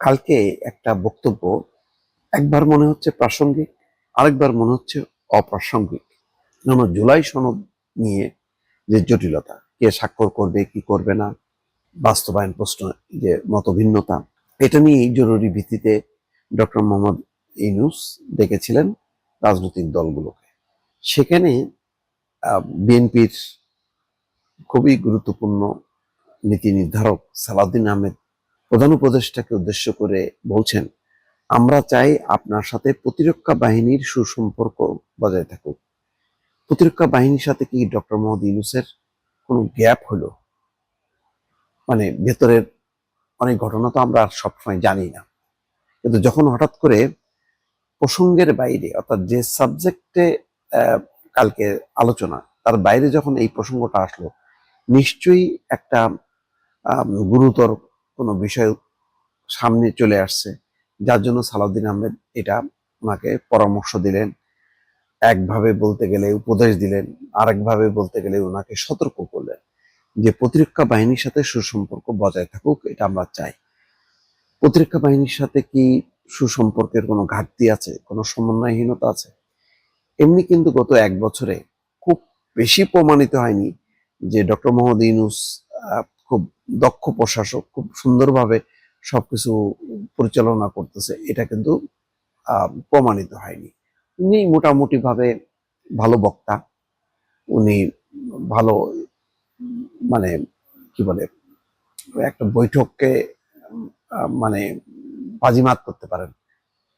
কালকে একটা বক্তব্য একবার মনে হচ্ছে প্রাসঙ্গিক, আরেকবার মনে হচ্ছে অপ্রাসঙ্গিক। যেন জুলাই সনদ নিয়ে যে জটিলতা, কে স্বাক্ষর করবে কি করবে না, বাস্তবায়ন প্রশ্ন, যে মতভিন্নতা, এটা নিয়েই জরুরি ভিত্তিতে ডক্টর মোহাম্মদ ইউনূস ডেকেছিলেন রাজনৈতিক দলগুলোকে। সেখানে বিএনপির খুবই গুরুত্বপূর্ণ নীতি নির্ধারক সালাউদ্দিন আহমেদ প্রধান উপদেষ্টাকে উদ্দেশ্য করে বলছেন, আমরা চাই আপনার সাথে প্রতিরক্ষা বাহিনীর সুসম্পর্ক বজায় থাকুক। প্রতিরক্ষা বাহিনীর সাথে কি ডক্টর মোহাম্মদ ইউনূসের কোনো গ্যাপ হলো? মানে ভেতরের অনেক ঘটনা তো আমরা সবসময় জানি না, কিন্তু যখন হঠাৎ করে প্রসঙ্গের বাইরে, অর্থাৎ যে সাবজেক্টে কালকে আলোচনা, তার বাইরে যখন এই প্রসঙ্গটা আসলো, নিশ্চয়ই একটা গুরুতর কোনো বিষয় সামনে চলে আসছে, যার জন্য সালাউদ্দিন আহমেদ এটা ওনাকে পরামর্শ দিলেন। একভাবে বলতে গেলে উপদেশ দিলেন, আরেকভাবে বলতে গেলে ওনাকে সতর্ক করলেন যে প্রতিরক্ষা বাহিনীর সাথে সুসম্পর্ক বজায় থাকুক, এটা আমরা চাই। প্রতিরক্ষা বাহিনীর সাথে কি সুসম্পর্কের কোনো ঘাটতি আছে, কোনো সমন্বয়হীনতা আছে? এমনি কিন্তু গত এক বছরে খুব বেশি প্রমাণিত হয়নি যে ডক্টর মোহাম্মদ ইউনূস খুব দক্ষ প্রশাসক, খুব সুন্দরভাবে সবকিছু পরিচালনা করতেছে, এটা কিন্তু প্রমাণিত হয়নি। উনি মোটামুটি ভাবে ভালো বক্তা, উনি ভালো, মানে কি বলে, একটা বৈঠককে মানে বাজিমাত করতে পারেন,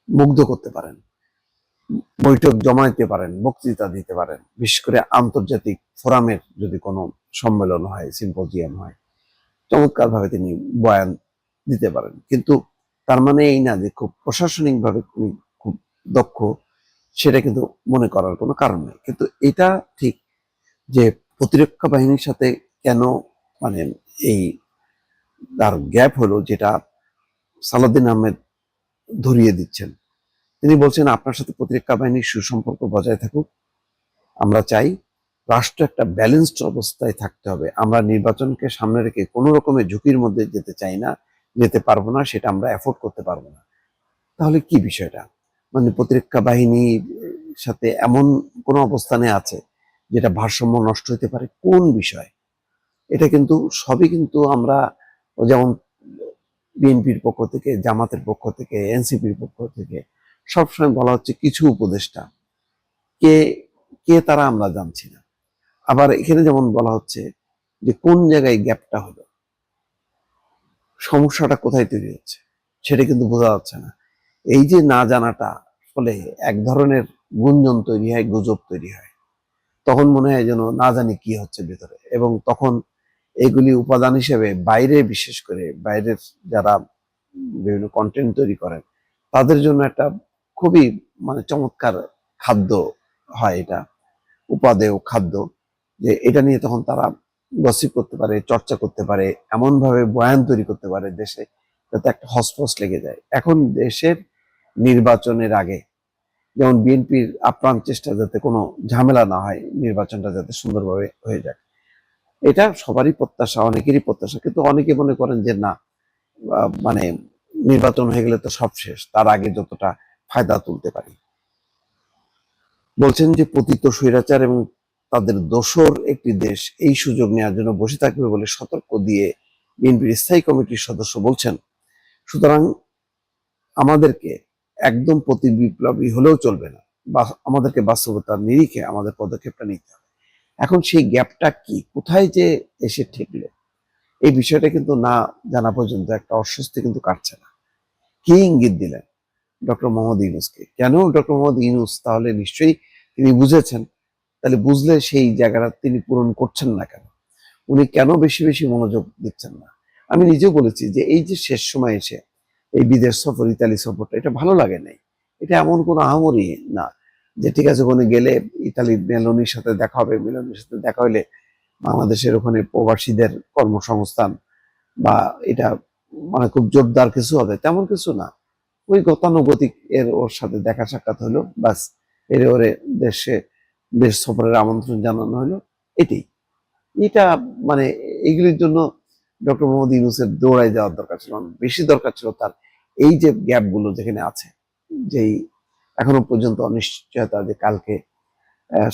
মুগ্ধ করতে পারেন, বৈঠক জমাইতে পারেন, বক্তৃতা দিতে পারেন। বিশেষ করে আন্তর্জাতিক ফোরামের যদি কোনো সম্মেলন হয়, সিম্পোজিয়াম হয়, চমৎকার ভাবে তিনি বয়ান দিতে পারেন। কিন্তু তার মানে এই না যে খুব প্রশাসনিক ভাবে খুব দক্ষ, সেটা কিন্তু মনে করার কোনো কারণ নেই। কিন্তু এটা ঠিক যে প্রতিরক্ষা বাহিনীর সাথে কেন মানে এই তার গ্যাপ হলো, যেটা সালাউদ্দিন আহমেদ ধরিয়ে দিচ্ছেন। তিনি বলছেন, আপনার সাথে প্রতিরক্ষা বাহিনীর সুসম্পর্ক বজায় থাকুক, আমরা চাই। রাষ্ট্র একটা ব্যালেন্সড অবস্থায় থাকতে হবে। আমরা নির্বাচনকে সামনে রেখে কোনো রকমের ঝুঁকির মধ্যে যেতে চাই না, যেতে পারবো না, সেটা আমরা অ্যাফোর্ড করতে পারবো না। তাহলে কি বিষয়টা? মানে প্রতিরক্ষা বাহিনীর সাথে এমন কোন অবস্থানে আছে যেটা ভারসাম্য নষ্ট হতে পারে? কোন বিষয়? এটা কিন্তু সবই কিন্তু আমরা, যেমন বিএনপির পক্ষ থেকে, জামাতের পক্ষ থেকে, এনসিপির পক্ষ থেকে সবসময় বলা হচ্ছে কিছু উপদেষ্টা, কে কে তারা আমরা জানছি না। আবার এখানে যেমন বলা হচ্ছে যে কোন জায়গায় গ্যাপটা হলো, সমস্যাটা কোথায় তৈরি হচ্ছে, সেটা কিন্তু বোঝা যাচ্ছে না। এই যে না জানাটা ফলে এক ধরনের গুঞ্জন তৈরি হয়, গুজব তৈরি হয়। তখন মনে হয় যেন না জানি কি হচ্ছে ভেতরে, এবং তখন এগুলি উপাদান হিসেবে বাইরে, বিশেষ করে বাইরের যারা বিভিন্ন কন্টেন্ট তৈরি করেন, তাদের জন্য একটা খুবই চমৎকার খাদ্য হয় এটা, উপাদেয় খাদ্য, যে এটা নিয়ে তখন তারা গসিপ করতে পারে, চর্চা করতে পারে, এমন ভাবে বয়ান তৈরি করতে পারে দেশে, যাতে একটা হসপস লেগে যায়। এখন দেশের নির্বাচনের আগে যেমন বিএনপির আপ্রাণ চেষ্টা যাতে কোনো ঝামেলা না হয়, নির্বাচনটা যাতে সুন্দরভাবে হয়ে যায়, এটা সবারই প্রত্যাশা, অনেকেরই প্রত্যাশা। কিন্তু অনেকে মনে করেন যে না, মানে নির্বাচন হয়ে গেলে তো সব শেষ, তার আগে যতটা ফায়দা তুলতে পারি। বলছেন যে পতিত স্বৈরাচার এবং তাদের দোসর একটি দেশ এই সুযোগ নেওয়ার জন্য বসে থাকবে বলে সতর্ক দিয়ে বিএনপির স্থায়ী কমিটির সদস্য বলছেন, সুতরাং আমাদেরকে একদম প্রতি বিপ্লবী হলেও চলবে না, বা আমাদেরকে বাস্তবতার নিরিখে আমাদের পদক্ষেপটা নিতে হবে। এখন সেই গ্যাপটা কি, কোথায় যে এসে ঠেকলো, এই বিষয়টা কিন্তু না জানা পর্যন্ত একটা অস্বস্তি কিন্তু কাটছে না। কি ইঙ্গিত দিলেন ডক্টর মোহাম্মদ ইউনূসকে? কেন ডক্টর মোহাম্মদ ইউনূস? তাহলে নিশ্চয়ই তিনি বুঝেছেন। তাহলে বুঝলে সেই জায়গাটা তিনি পূরণ করছেন না কেন? উনি কেন বেশি বেশি মনোযোগ দিচ্ছেন না? আমি নিজেও বলেছি যে এই যে শেষ সময় এসে এই বিদেশ সফর, ইতালি সফরটা, এটা ভালো লাগে নাই। এটা এমন কোনো আহামরি না যে ঠিক আছে ওখানে গেলে ইতালির মেলোনির সাথে দেখা হবে, মেলোনির সাথে দেখা হইলে বাংলাদেশের ওখানে প্রবাসীদের কর্মসংস্থান বা এটা খুব জোরদার কিছু হবে, তেমন কিছু না। ওই গতানুগতিক ওর সাথে দেখা সাক্ষাৎ হলো, বাস, ওরে দেশ সফরের আমন্ত্রণ জানানো হলো, এটাই। এটা এগুলির জন্য ডক্টর মোহাম্মদ ইউনূসের দৌড়ায় যাওয়ার দরকার ছিল না। বেশি দরকার ছিল তার এই যে গ্যাপগুলো যেখানে আছে, যেই এখনো পর্যন্ত অনিশ্চয়তা যে কালকে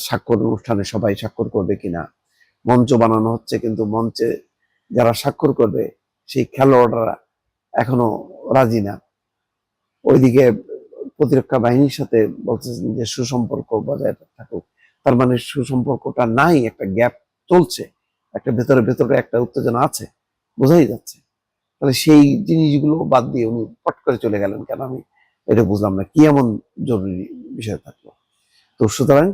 স্বাক্ষর অনুষ্ঠানে সবাই স্বাক্ষর করবে কিনা, মঞ্চ বানানো হচ্ছে কিন্তু মঞ্চে যারা স্বাক্ষর করবে সেই খেলোয়াড়রা এখনো রাজি না। ওইদিকে প্রতিরক্ষা বাহিনীর সাথে বলতেছেন যে সুসম্পর্ক বজায় থাকুক, তার মানে সুসম্পর্কটা নাই, একটা গ্যাপ চলছে, একটা ভেতরে ভেতরে একটা উত্তেজনা আছে, বোঝাই যাচ্ছে। তাহলে সেই জিনিসগুলো বাদ দিয়ে উনি পট করে চলে গেলেন কেন, আমি এটা বুঝলাম না, কি এমন জরুরি বিষয় থাকলো। তো সুতরাং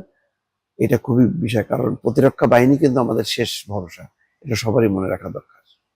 এটা খুবই বিষয়, কারণ প্রতিরক্ষা বাহিনী কিন্তু আমাদের শেষ ভরসা, এটা সবারই মনে রাখা দরকার।